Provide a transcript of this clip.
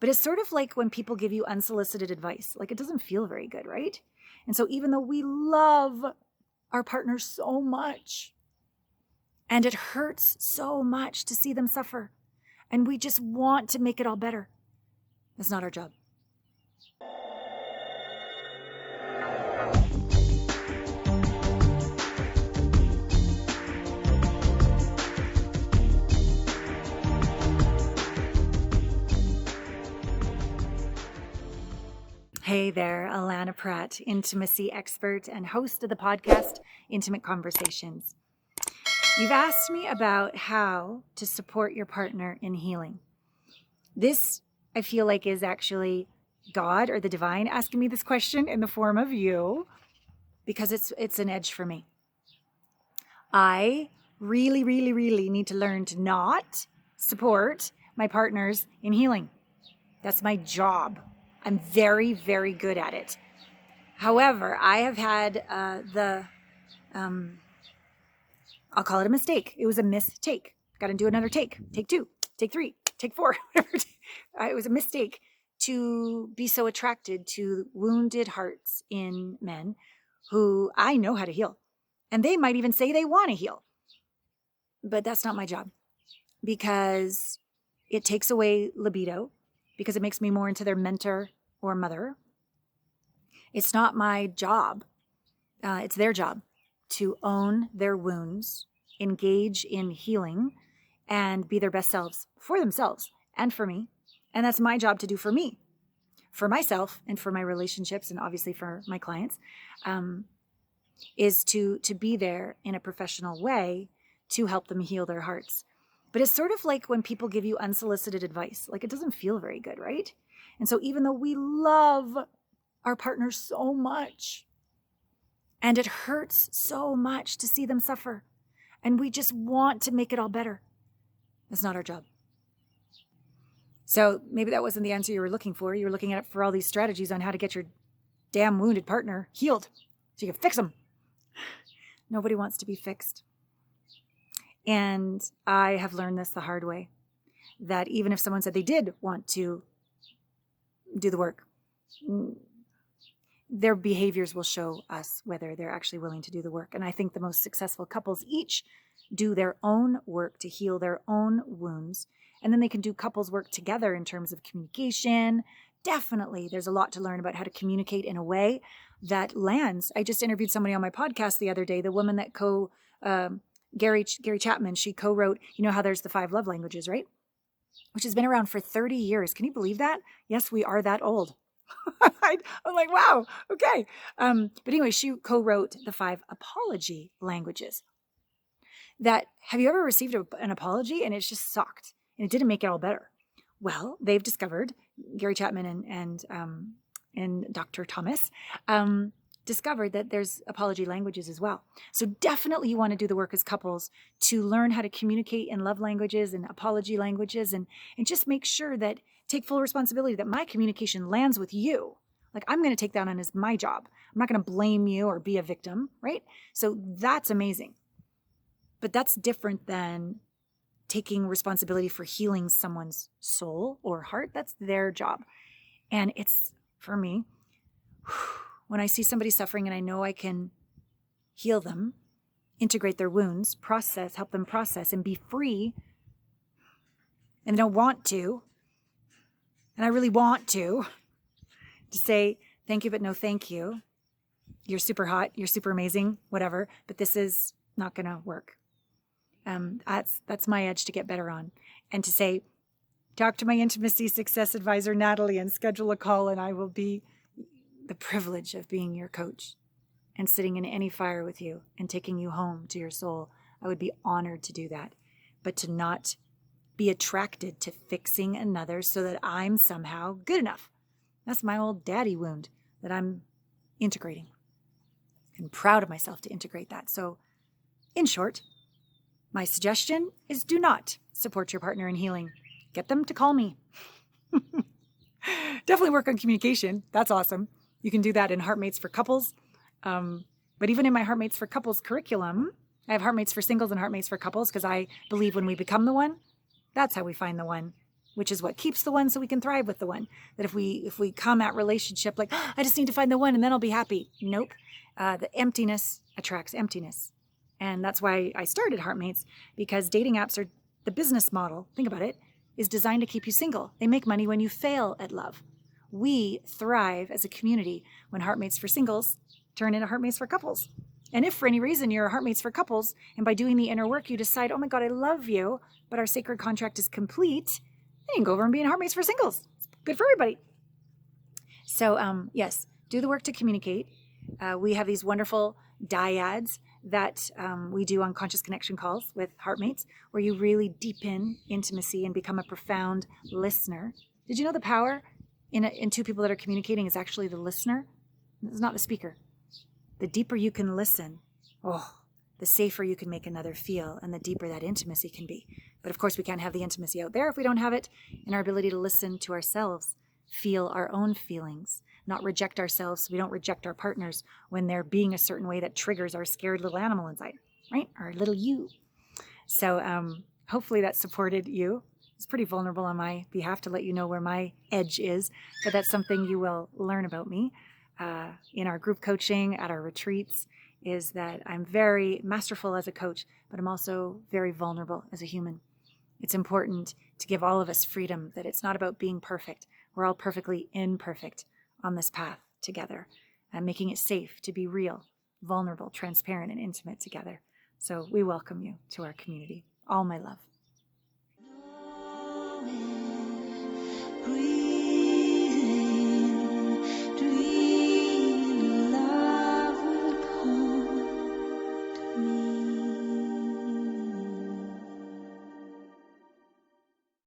But it's sort of like when people give you unsolicited advice. Like, it doesn't feel very good, right? And so even though we love our partners so much, and it hurts so much to see them suffer, and we just want to make it all better, that's not our job. Hey there, Allana Pratt, intimacy expert and host of the podcast, Intimate Conversations. You've asked me about how to support your partner in healing. This, I feel like, is actually God or the divine asking me this question in the form of you, because it's an edge for me. I really need to learn to not support my partners in healing. That's my job. I'm very good at it. However, I have had I'll call it a mistake. It was a mistake. Got to do another take. Take 2, take 3, take 4. It was a mistake to be so attracted to wounded hearts in men who I know how to heal. And they might even say they want to heal. But that's not my job, because it takes away libido, because it makes me more into their mentor or mother. It's not my job. It's their job to own their wounds, engage in healing, and be their best selves for themselves and for me. And that's my job to do for me, for myself, and for my relationships, and obviously for my clients, is to be there in a professional way to help them heal their hearts. But it's sort of like when people give you unsolicited advice. Like, it doesn't feel very good, right? And so even though we love our partners so much, and it hurts so much to see them suffer, and we just want to make it all better, that's not our job. So maybe that wasn't the answer you were looking for. You were looking at it for all these strategies on how to get your damn wounded partner healed so you can fix them. Nobody wants to be fixed. And I have learned this the hard way, that even if someone said they did want to do the work, their behaviors will show us whether they're actually willing to do the work. And I think the most successful couples each do their own work to heal their own wounds. And then they can do couples work together in terms of communication. Definitely, there's a lot to learn about how to communicate in a way that lands. I just interviewed somebody on my podcast the other day, the woman that Gary Chapman, she co-wrote, you know how there's the 5 love languages, right? Which has been around for 30 years. Can you believe that? Yes, we are that old. I'm like, wow, okay. But anyway, she co-wrote the 5 apology languages. That, have you ever received an apology and it's just sucked and it didn't make it all better? Well, they've discovered, Gary Chapman and Dr. Thomas, discovered that there's apology languages as well. So definitely you want to do the work as couples to learn how to communicate in love languages and apology languages, and just make sure that, take full responsibility that my communication lands with you. Like, I'm going to take that on as my job. I'm not going to blame you or be a victim, right? So that's amazing. But that's different than taking responsibility for healing someone's soul or heart. That's their job. And it's, for me, when I see somebody suffering and I know I can heal them, integrate their wounds, help them process and be free, and they don't want to, and I really want to say, thank you, but no thank you. You're super hot, you're super amazing, whatever, but this is not going to work. That's my edge to get better on. And to say, talk to my intimacy success advisor, Natalie, and schedule a call, and I will be the privilege of being your coach and sitting in any fire with you and taking you home to your soul. I would be honored to do that. But to not be attracted to fixing another so that I'm somehow good enough. That's my old daddy wound that I'm integrating. I'm proud of myself to integrate that. So, in short, my suggestion is do not support your partner in healing. Get them to call me. Definitely work on communication. That's awesome. You can do that in Heartmates for Couples. But even in my Heartmates for Couples curriculum, I have Heartmates for Singles and Heartmates for Couples, because I believe when we become the one, that's how we find the one. which is what keeps the one so we can thrive with the one. That if we come at relationship like, oh, I just need to find the one and then I'll be happy. Nope. The emptiness attracts emptiness. And that's why I started Heartmates, because dating apps are the business model. Think about it, is designed to keep you single. They make money when you fail at love. We thrive as a community when Heartmates for singles turn into Heartmates for couples. And if for any reason you're a Heartmates for couples, and by doing the inner work you decide, oh my God, I love you, but our sacred contract is complete, then you can go over and be in Heartmates for singles. It's good for everybody. So yes, do the work to communicate. We have these wonderful dyads that we do on conscious connection calls with Heartmates, where you really deepen intimacy and become a profound listener. Did you know the power in two people that are communicating is actually the listener? It's not the speaker. The deeper you can listen, the safer you can make another feel, and the deeper that intimacy can be. But of course, we can't have the intimacy out there if we don't have it in our ability to listen to ourselves, feel our own feelings, not reject ourselves so we don't reject our partners when they're being a certain way that triggers our scared little animal inside, right? Our little you. So hopefully that supported you. It's pretty vulnerable on my behalf to let you know where my edge is, but that's something you will learn about me in our group coaching, at our retreats, is that I'm very masterful as a coach, but I'm also very vulnerable as a human. It's important to give all of us freedom, that it's not about being perfect. We're all perfectly imperfect on this path together, and making it safe to be real, vulnerable, transparent, and intimate together. So we welcome you to our community. All my love.